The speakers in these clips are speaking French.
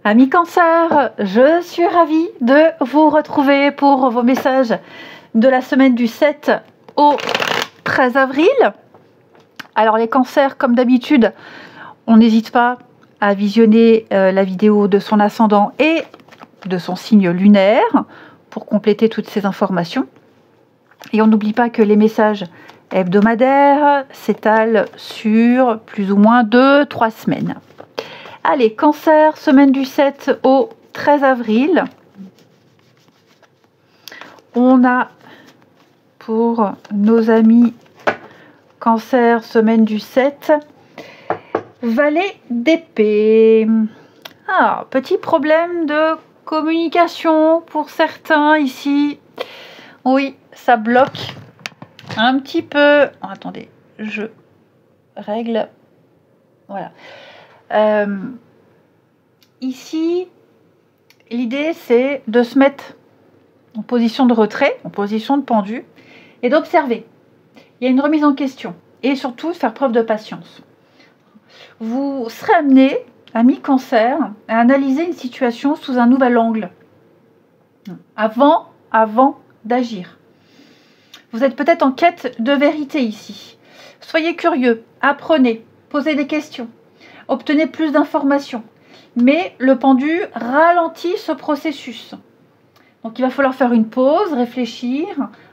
Amis Cancer, je suis ravie de vous retrouver pour vos messages de la semaine du 7 au 13 avril. Alors les cancers, comme d'habitude, on n'hésite pas à visionner la vidéo de son ascendant et de son signe lunaire pour compléter toutes ces informations. Et on n'oublie pas que les messages hebdomadaires s'étalent sur plus ou moins 2-3 semaines. Allez, Cancer, semaine du 7 au 13 avril. On a pour nos amis Cancer, semaine du 7, Valet d'épée. Ah, petit problème de communication pour certains ici. Oui, ça bloque un petit peu. Oh, attendez, je règle. Voilà. Ici, l'idée c'est de se mettre en position de retrait, en position de pendu, et d'observer. Il y a une remise en question, et surtout de faire preuve de patience. Vous serez amené, amis Cancer, à analyser une situation sous un nouvel angle, avant d'agir. Vous êtes peut-être en quête de vérité ici. Soyez curieux, apprenez, posez des questions. Obtenez plus d'informations, mais le pendu ralentit ce processus. Donc il va falloir faire une pause, réfléchir,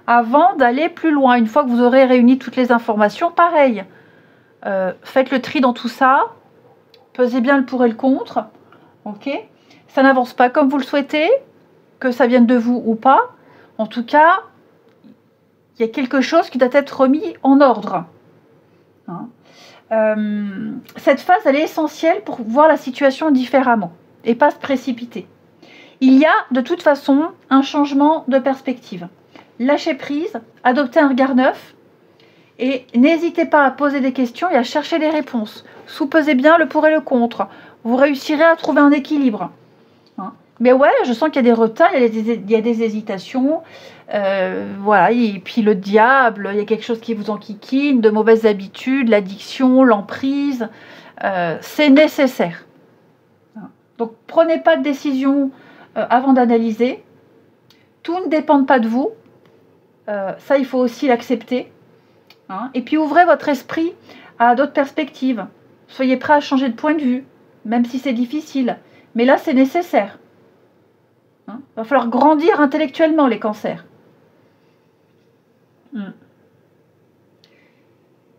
avant d'aller plus loin. Une fois que vous aurez réuni toutes les informations, pareil. Faites le tri dans tout ça, pesez bien le pour et le contre. Ok, ça n'avance pas comme vous le souhaitez, que ça vienne de vous ou pas. En tout cas, il y a quelque chose qui doit être remis en ordre. Hein. Cette phase, elle est essentielle pour voir la situation différemment et pas se précipiter. Il y a de toute façon un changement de perspective. Lâchez prise, adoptez un regard neuf et n'hésitez pas à poser des questions et à chercher des réponses. Sous-pesez bien le pour et le contre. Vous réussirez à trouver un équilibre. Hein. Mais ouais, je sens qu'il y a des retards, il y a des hésitations. Voilà, et puis le diable, il y a quelque chose qui vous enquiquine, de mauvaises habitudes, l'addiction, l'emprise, c'est nécessaire. Donc prenez pas de décision avant d'analyser. Tout ne dépend pas de vous, ça il faut aussi l'accepter. Hein. Et puis ouvrez votre esprit à d'autres perspectives. Soyez prêts à changer de point de vue, même si c'est difficile. Mais là c'est nécessaire. Hein. Il va falloir grandir intellectuellement les cancers.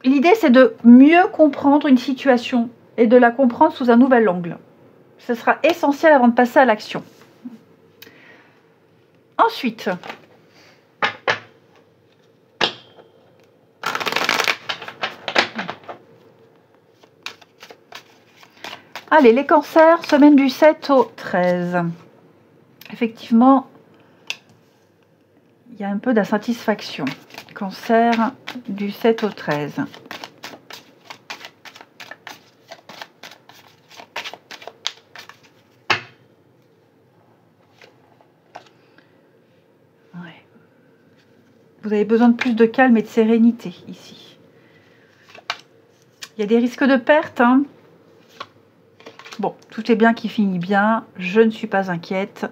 L'idée, c'est de mieux comprendre une situation et de la comprendre sous un nouvel angle. Ce sera essentiel avant de passer à l'action. Ensuite, allez, les cancers, semaine du 7 au 13. Effectivement, il y a un peu d'insatisfaction. Cancer du 7 au 13. Ouais. Vous avez besoin de plus de calme et de sérénité ici. Il y a des risques de perte. Hein. Bon, tout est bien qui finit bien. Je ne suis pas inquiète.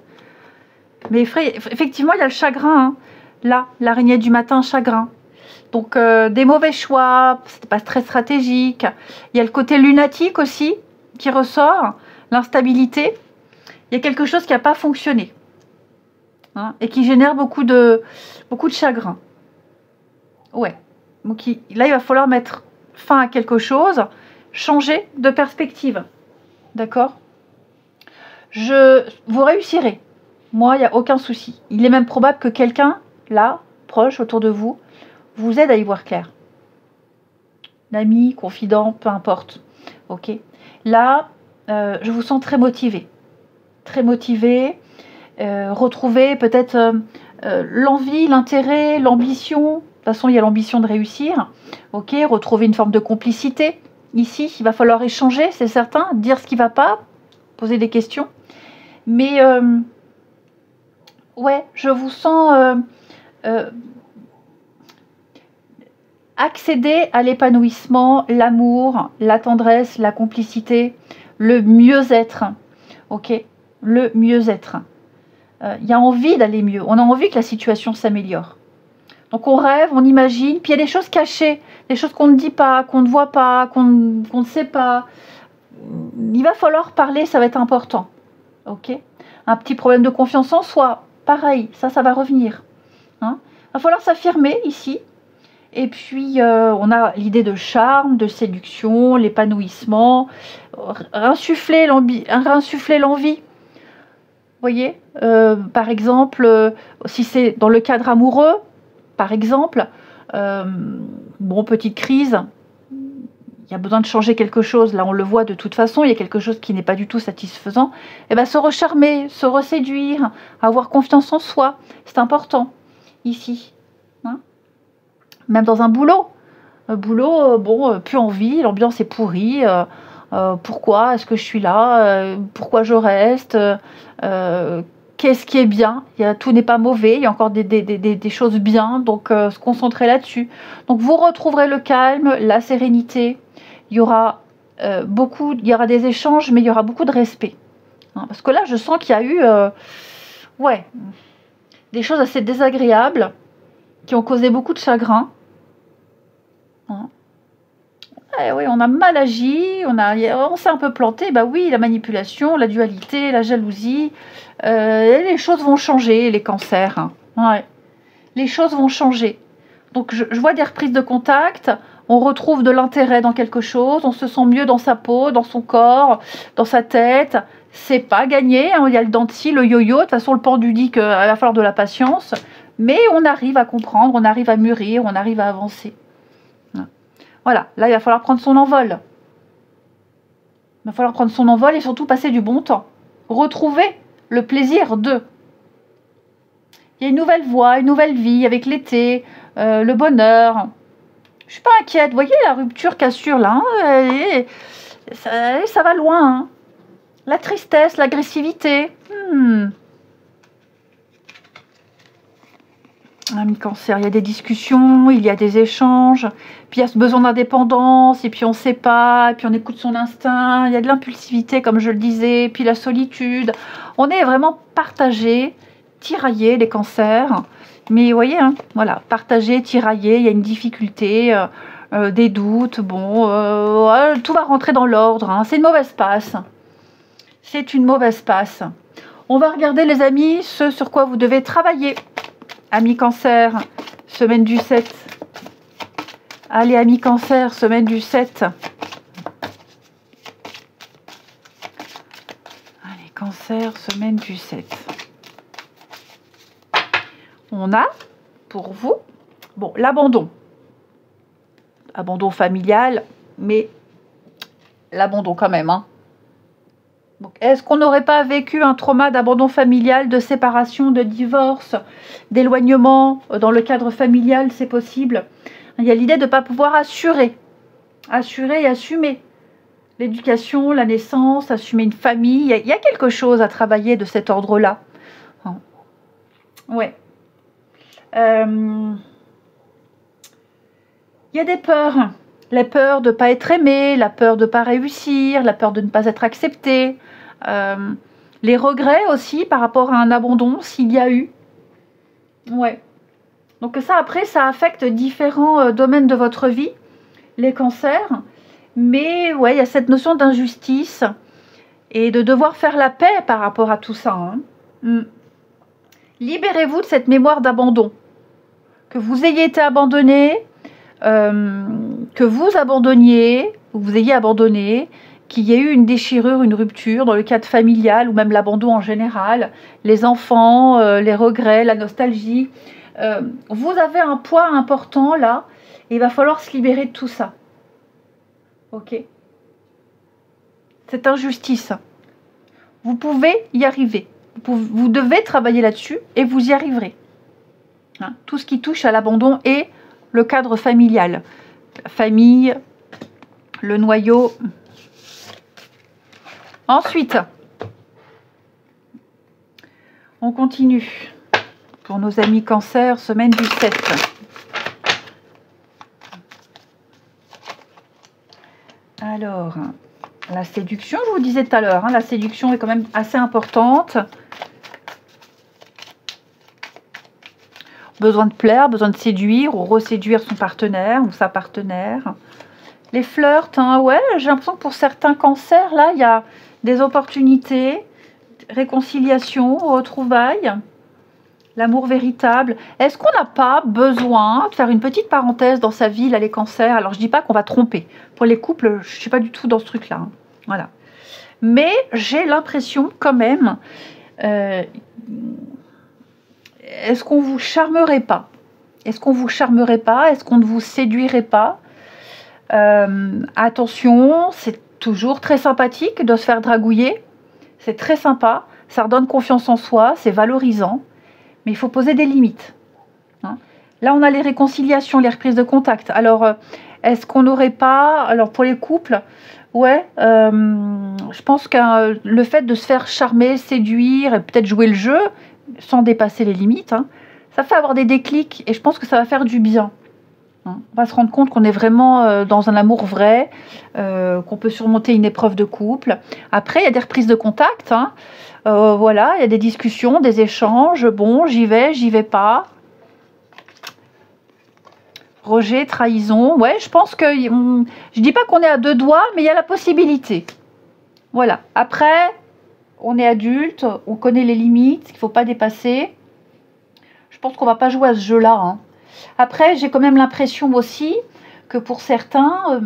Mais effectivement, il y a le chagrin. Hein. Là, l'araignée du matin, chagrin. Donc, des mauvais choix, c'est pas très stratégique. Il y a le côté lunatique aussi qui ressort, l'instabilité. Il y a quelque chose qui n'a pas fonctionné. Hein, et qui génère beaucoup de chagrin. Ouais. Donc, là, il va falloir mettre fin à quelque chose, changer de perspective. D'accord ? Vous réussirez. Moi, il n'y a aucun souci. Il est même probable que quelqu'un, là, proche, autour de vous, vous aide à y voir clair. L'ami, confident, peu importe. Ok. Là, je vous sens très motivé. Très motivé. Retrouver peut-être l'envie, l'intérêt, l'ambition. De toute façon, il y a l'ambition de réussir. Ok. Retrouver une forme de complicité. Ici, il va falloir échanger, c'est certain. Dire ce qui ne va pas. Poser des questions. Mais ouais, je vous sens accéder à l'épanouissement, l'amour, la tendresse, la complicité, le mieux-être. Ok, le mieux-être. Il y a envie d'aller mieux. On a envie que la situation s'améliore. Donc on rêve, on imagine, puis il y a des choses cachées, des choses qu'on ne dit pas, qu'on ne voit pas, qu'on ne sait pas. Il va falloir parler, ça va être important. Ok? Un petit problème de confiance en soi, pareil, ça va revenir. Hein? Il va falloir s'affirmer ici. Et puis on a l'idée de charme, de séduction, l'épanouissement, réinsuffler l'envie. Vous voyez, par exemple, si c'est dans le cadre amoureux, par exemple, bon, petite crise, il y a besoin de changer quelque chose, là on le voit de toute façon, il y a quelque chose qui n'est pas du tout satisfaisant, et bien se recharmer, se reséduire, avoir confiance en soi, c'est important, ici. Hein, même dans un boulot, bon, plus envie, l'ambiance est pourrie, pourquoi est-ce que je suis là, pourquoi je reste, qu'est-ce qui est bien, tout n'est pas mauvais, il y a encore des choses bien, donc se concentrer là-dessus. Donc vous retrouverez le calme, la sérénité, il y aura il y aura des échanges, mais il y aura beaucoup de respect. Hein, parce que là, je sens qu'il y a eu des choses assez désagréables qui ont causé beaucoup de chagrin. Hein. Oui, on a mal agi, on s'est un peu planté. Bah oui, la manipulation, la dualité, la jalousie, les choses vont changer, les cancers. Hein. Ouais. Les choses vont changer. Donc je vois des reprises de contact, on retrouve de l'intérêt dans quelque chose, on se sent mieux dans sa peau, dans son corps, dans sa tête. C'est pas gagné, hein. Il y a le dent de scie, le yo-yo, de toute façon le pendu dit qu'il va falloir de la patience, mais on arrive à comprendre, on arrive à mûrir, on arrive à avancer. Voilà, là il va falloir prendre son envol. Il va falloir prendre son envol et surtout passer du bon temps. Retrouver le plaisir de. Il y a une nouvelle voie, une nouvelle vie avec l'été, le bonheur. Je suis pas inquiète. Vous voyez la rupture, cassure là, hein, ça va loin. Hein. La tristesse, l'agressivité. Ami Cancer, il y a des discussions, il y a des échanges, puis il y a ce besoin d'indépendance, et puis on ne sait pas, et puis on écoute son instinct, il y a de l'impulsivité, comme je le disais, puis la solitude. On est vraiment partagés, tiraillés, les cancers. Mais vous voyez, hein, voilà, partagés, tiraillés, il y a une difficulté, des doutes, bon, tout va rentrer dans l'ordre. Hein. C'est une mauvaise passe. C'est une mauvaise passe. On va regarder, les amis, ce sur quoi vous devez travailler. Amis Cancer, semaine du 7. Allez, amis Cancer, semaine du 7. Allez, Cancer, semaine du 7. On a, pour vous, bon, l'abandon. Abandon familial, mais l'abandon quand même. Hein. Est-ce qu'on n'aurait pas vécu un trauma d'abandon familial, de séparation, de divorce, d'éloignement dans le cadre familial? C'est possible. Il y a l'idée de ne pas pouvoir assurer et assumer l'éducation, la naissance, assumer une famille. Il y a quelque chose à travailler de cet ordre-là. Ouais. Il y a des peurs. La peur de ne pas être aimé, la peur de ne pas réussir, la peur de ne pas être accepté. Les regrets aussi par rapport à un abandon, s'il y a eu. Ouais. Donc ça, après, ça affecte différents domaines de votre vie, les cancers. Mais ouais, il y a cette notion d'injustice et de devoir faire la paix par rapport à tout ça. Hein. Libérez-vous de cette mémoire d'abandon. Que vous ayez été abandonné, que vous abandonniez, ou vous ayez abandonné, qu'il y ait eu une déchirure, une rupture dans le cadre familial ou même l'abandon en général, les enfants, les regrets, la nostalgie. Vous avez un poids important là et il va falloir se libérer de tout ça. Ok? Cette injustice. Vous pouvez y arriver. Vous devez travailler là-dessus et vous y arriverez. Hein, tout ce qui touche à l'abandon et le cadre familial. La famille, le noyau. Ensuite, on continue. Pour nos amis Cancer, semaine du 7. Alors, La séduction, je vous disais tout à l'heure, hein, la séduction est quand même assez importante. Besoin de plaire, besoin de séduire ou reséduire son partenaire ou sa partenaire. Les flirts, hein, ouais, j'ai l'impression que pour certains cancers, là, il y a des opportunités, réconciliation, retrouvailles, l'amour véritable. Est-ce qu'on n'a pas besoin de faire une petite parenthèse dans sa vie, là, les cancers? Alors, je dis pas qu'on va tromper. Pour les couples, je suis pas du tout dans ce truc-là. Hein. Voilà. Mais j'ai l'impression quand même... est-ce qu'on vous charmerait pas? Est-ce qu'on vous charmerait pas? Est-ce qu'on ne vous séduirait pas? Attention, c'est toujours très sympathique de se faire dragouiller. C'est très sympa. Ça redonne confiance en soi. C'est valorisant. Mais il faut poser des limites. Hein. Là, on a les réconciliations, les reprises de contact. Alors, est-ce qu'on n'aurait pas... Alors, pour les couples, ouais, je pense que le fait de se faire charmer, séduire et peut-être jouer le jeu, sans dépasser les limites, hein, ça fait avoir des déclics et je pense que ça va faire du bien. Hein. On va se rendre compte qu'on est vraiment dans un amour vrai, qu'on peut surmonter une épreuve de couple. Après, il y a des reprises de contact. Hein. Voilà, il y a des discussions, des échanges. Bon, j'y vais pas. Rejet, trahison. Ouais, je pense que... je dis pas qu'on est à deux doigts, mais il y a la possibilité. Voilà. Après... On est adulte, on connaît les limites, qu'il ne faut pas dépasser. Je pense qu'on ne va pas jouer à ce jeu-là. Hein. Après, j'ai quand même l'impression aussi que pour certains,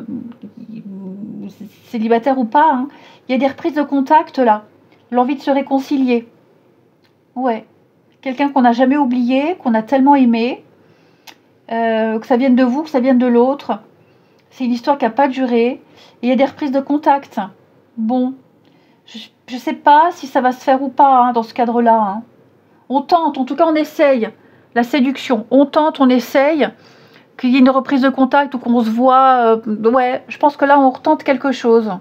célibataires ou pas, hein, il y a des reprises de contact là. L'envie de se réconcilier. Ouais. Quelqu'un qu'on n'a jamais oublié, qu'on a tellement aimé, que ça vienne de vous, que ça vienne de l'autre. C'est une histoire qui n'a pas duré. Et il y a des reprises de contact. Bon. Je ne sais pas si ça va se faire ou pas hein, dans ce cadre-là. Hein. On tente, en tout cas on essaye. La séduction, on tente, on essaye. Qu'il y ait une reprise de contact ou qu'on se voit. Ouais, je pense que là on retente quelque chose.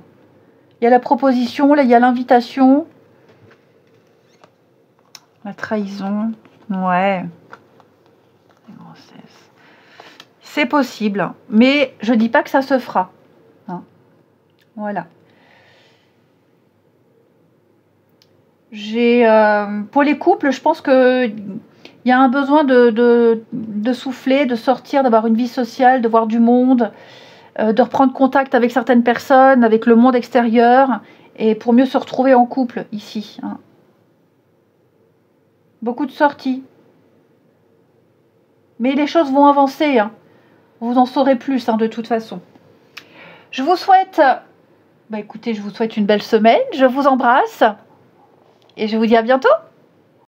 Il y a la proposition, là il y a l'invitation. La trahison, ouais. C'est possible, mais je ne dis pas que ça se fera. Hein. Voilà. Pour les couples, je pense qu'il y a un besoin de souffler, de sortir, d'avoir une vie sociale, de voir du monde, de reprendre contact avec certaines personnes, avec le monde extérieur, et pour mieux se retrouver en couple ici. Hein. Beaucoup de sorties. Mais les choses vont avancer. Hein. Vous en saurez plus hein, de toute façon. Je vous souhaite... écoutez, je vous souhaite une belle semaine. Je vous embrasse. Et je vous dis à bientôt.